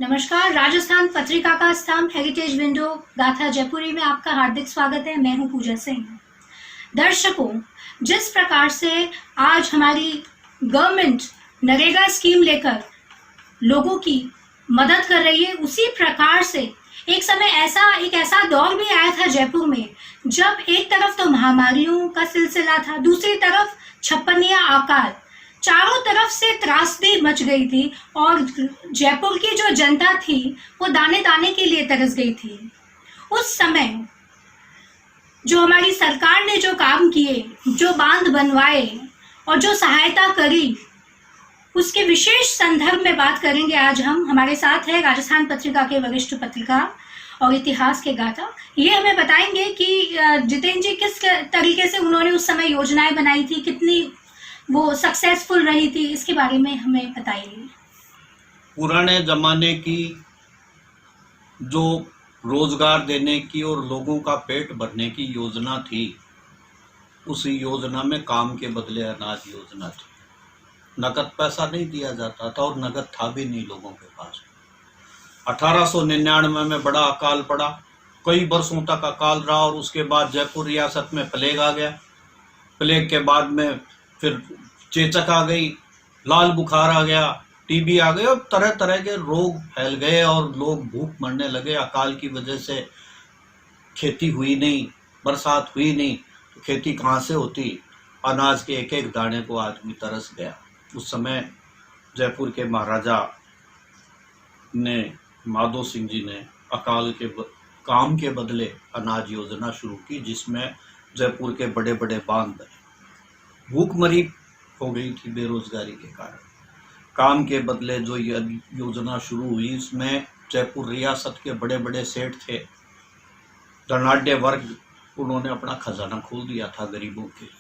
नमस्कार। राजस्थान पत्रिका का स्तंभ हेरिटेज विंडो गाथा जयपुरी में आपका हार्दिक स्वागत है। मैं हूं पूजा सिंह। दर्शकों, जिस प्रकार से आज हमारी गवर्नमेंट नरेगा स्कीम लेकर लोगों की मदद कर रही है, उसी प्रकार से एक समय एक ऐसा दौर भी आया था जयपुर में, जब एक तरफ तो महामारियों का सिलसिला था, दूसरी तरफ छप्पनिया अकाल, चारों तरफ से त्रासदी मच गई थी और जयपुर की जो जनता थी वो दाने दाने के लिए तरस गई थी। उस समय जो हमारी सरकार ने जो काम किए, जो बांध बनवाए और जो सहायता करी, उसके विशेष संदर्भ में बात करेंगे आज हम। हमारे साथ है राजस्थान पत्रिका के वरिष्ठ पत्रकार और इतिहास के गाथा। ये हमें बताएंगे कि जितेंद्र जी किस तरीके से उन्होंने उस समय योजनाएं बनाई थी, कितनी वो सक्सेसफुल रही थी, इसके बारे में हमें बताइए। पुराने जमाने की जो रोजगार देने की और लोगों का पेट भरने की योजना थी, उस योजना में काम के बदले अनाज योजना थी। नकद पैसा नहीं दिया जाता था और नकद था भी नहीं लोगों के पास। 1899 में बड़ा अकाल पड़ा, कई वर्षों तक अकाल रहा और उसके बाद जयपुर रियासत में प्लेग आ गया। प्लेग के बाद में फिर चेचक आ गई, लाल बुखार आ गया, टीबी आ गई और तरह तरह के रोग फैल गए और लोग भूख मरने लगे। अकाल की वजह से खेती हुई नहीं, बरसात हुई नहीं, तो खेती कहाँ से होती? अनाज के एक एक दाने को आदमी तरस गया। उस समय जयपुर के महाराजा ने, माधो सिंह जी ने अकाल के काम के बदले अनाज योजना शुरू की, जिसमें जयपुर के बड़े बड़े बांध बने। भूखमरी हो गई थी बेरोजगारी के कारण। काम के बदले जो योजना शुरू हुई, इसमें जयपुर रियासत के बड़े बड़े सेठ थे, धनाढ्य वर्ग, उन्होंने अपना खजाना खोल दिया था गरीबों के लिए।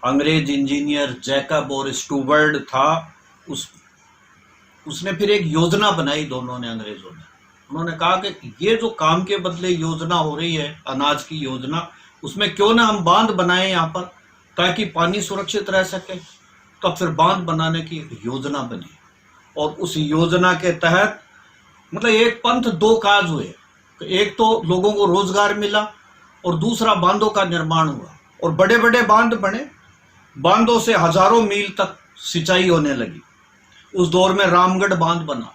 अंग्रेज इंजीनियर जैकब और स्टूवर्ड था, उसने फिर एक योजना बनाई, दोनों ने, अंग्रेजों ने। उन्होंने कहा कि ये जो काम के बदले योजना हो रही है, अनाज की योजना, उसमें क्यों ना हम बांध बनाएं यहाँ पर, ताकि पानी सुरक्षित रह सके। तब फिर बांध बनाने की योजना बनी और उस योजना के तहत मतलब एक पंथ दो काज हुए। एक तो लोगों को रोजगार मिला और दूसरा बांधों का निर्माण हुआ और बड़े बड़े बांध बने। बांधों से हजारों मील तक सिंचाई होने लगी। उस दौर में रामगढ़ बांध बना।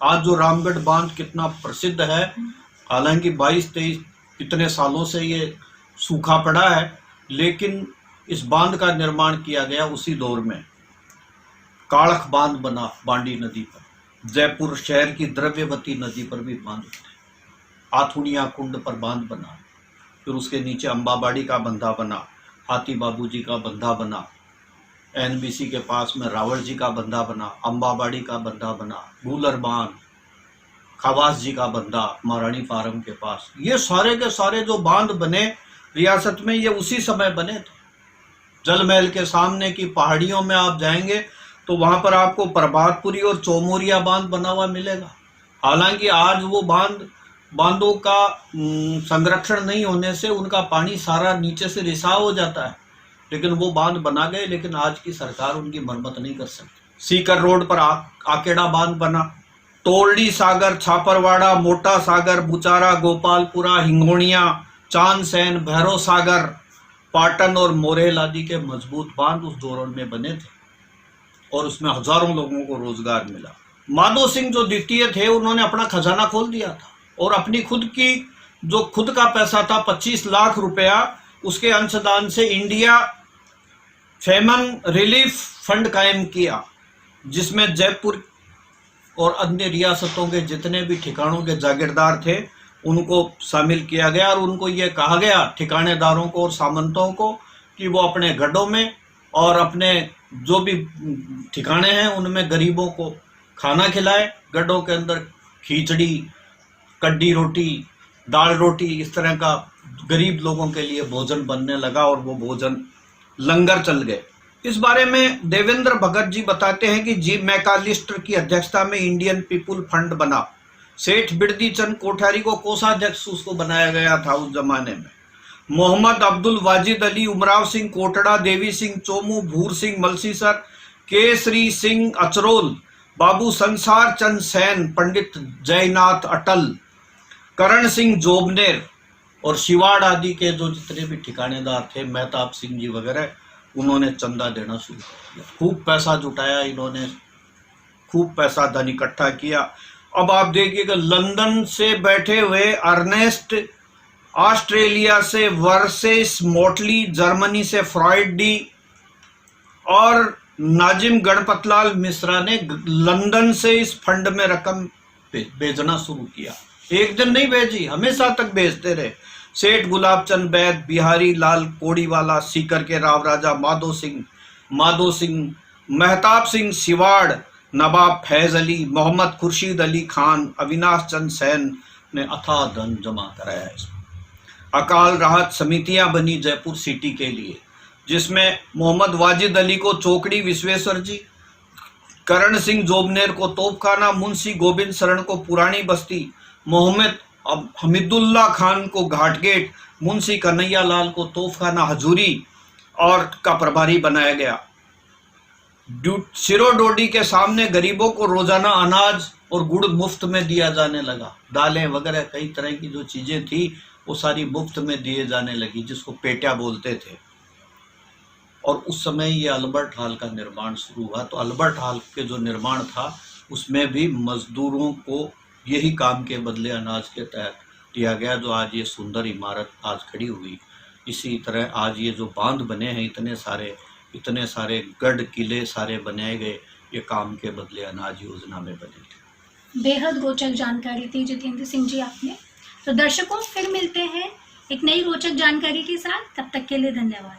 आज जो रामगढ़ बांध कितना प्रसिद्ध है, हालांकि 22-23 कितने सालों से ये सूखा पड़ा है, लेकिन इस बांध का निर्माण किया गया उसी दौर में। कालख बांध बना बांडी नदी पर। जयपुर शहर की द्रव्यवती नदी पर भी बांध बने। आथुनिया कुंड पर बांध बना। फिर उसके नीचे अंबाबाड़ी का बंधा बना, हाथी बाबू जी का बंधा बना, एनबीसी के पास में रावल जी का बंधा बना, अंबाबाड़ी का बंधा बना, गूलर बांध, खवास जी का बंधा महारानी फार्म के पास। ये सारे के सारे जो बांध बने रियासत में, ये उसी समय बने थे। जल महल के सामने की पहाड़ियों में आप जाएंगे तो वहां पर आपको प्रभातपुरी और चौमोरिया बांध बना हुआ मिलेगा। हालांकि आज वो बांधों का संरक्षण नहीं होने से उनका पानी सारा नीचे से रिसाव हो जाता है, लेकिन वो बांध बना गए, लेकिन आज की सरकार उनकी मरम्मत नहीं कर सकती। सीकर रोड पर आकेड़ा बांध बना। तोरड़ी सागर, छापरवाड़ा, मोटा सागर, बुचारा, गोपालपुरा, हिंगोनिया, चांदसैन, भैरव सागर, पाटन और मोरेल आदि के मजबूत बांध उस दौरान में बने थे और उसमें हजारों लोगों को रोजगार मिला। माधो सिंह जो द्वितीय थे, उन्होंने अपना खजाना खोल दिया था और अपनी खुद का पैसा था 25 लाख रुपया, उसके अंशदान से इंडिया फेमन रिलीफ फंड कायम किया, जिसमें जयपुर और अन्य रियासतों के जितने भी ठिकानों के जागीरदार थे उनको शामिल किया गया और उनको ये कहा गया, ठिकानेदारों को और सामंतों को, कि वो अपने गढ़ों में और अपने जो भी ठिकाने हैं उनमें गरीबों को खाना खिलाए। गढ़ों के अंदर खिचड़ी, कड्डी रोटी, दाल रोटी, इस तरह का गरीब लोगों के लिए भोजन बनने लगा और वो भोजन लंगर चल गए। इस बारे में देवेंद्र भगत जी बताते हैं कि जी मैकालिस्टर की अध्यक्षता में इंडियन पीपुल फंड बना। सेठ बिरदी चंद कोठारी को कोषाध्यक्ष उसको बनाया गया था उस जमाने में। मोहम्मद अब्दुल वाजिद अली, उमराव सिंह कोटड़ा, देवी सिंह चोमू, भूर सिंह मलसीसर, केसरी सिंह अचरोल, बाबू संसार चंद सैन, पंडित जयनाथ अटल, करण सिंह जोबनेर और शिवाड़ आदि के जो जितने भी ठिकानेदार थे, मेहताब सिंह जी वगैरह, उन्होंने चंदा देना शुरू कर दिया। खूब पैसा जुटाया इन्होंने, खूब पैसा धन इकट्ठा किया। अब आप देखिएगा, लंदन से बैठे हुए अर्नेस्ट, ऑस्ट्रेलिया से वर्सेस मोटली, जर्मनी से फ्रॉइड डी और नाजिम गणपतलाल मिश्रा ने लंदन से इस फंड में रकम भेजना शुरू किया। एक दिन नहीं भेजी, हमेशा तक भेजते रहे। सेठ गुलाबचंद बैद, बिहारी लाल कोड़ीवाला, सीकर के राव राजा माधो सिंह, मेहताब सिंह सिवाड़, नवाब फैज अली, मोहम्मद खुर्शीद अली खान, अविनाश चंद सैन ने अथाह धन जमा कराया। इसमें अकाल राहत समितियां बनी जयपुर सिटी के लिए, जिसमें मोहम्मद वाजिद अली को चौकड़ी विश्वेश्वर जी, करण सिंह जोबनेर को तोपखाना, मुंशी गोविंद शरण को पुरानी बस्ती, मोहम्मद हमीदुल्ला खान को घाटगेट, मुंशी कन्हैया लाल को तोपखाना हजूरी और का प्रभारी बनाया गया। सिरोडोडी के सामने गरीबों को रोजाना अनाज और गुड़ मुफ्त में दिया जाने लगा। दालें वगैरह कई तरह की जो चीजें थी वो सारी मुफ्त में दिए जाने लगी, जिसको पेटिया बोलते थे। और उस समय ये अल्बर्ट हॉल का निर्माण शुरू हुआ। तो अल्बर्ट हॉल के जो निर्माण था उसमें भी मजदूरों को यही काम के बदले अनाज के तहत दिया गया, जो आज ये सुंदर इमारत आज खड़ी हुई। इसी तरह आज ये जो बांध बने हैं, इतने सारे गढ़ किले सारे बनाए गए, ये काम के बदले अनाज योजना में बने थे। बेहद रोचक जानकारी थी जितेंद्र सिंह जी आपने। तो दर्शकों, फिर मिलते हैं एक नई रोचक जानकारी के साथ। तब तक के लिए धन्यवाद।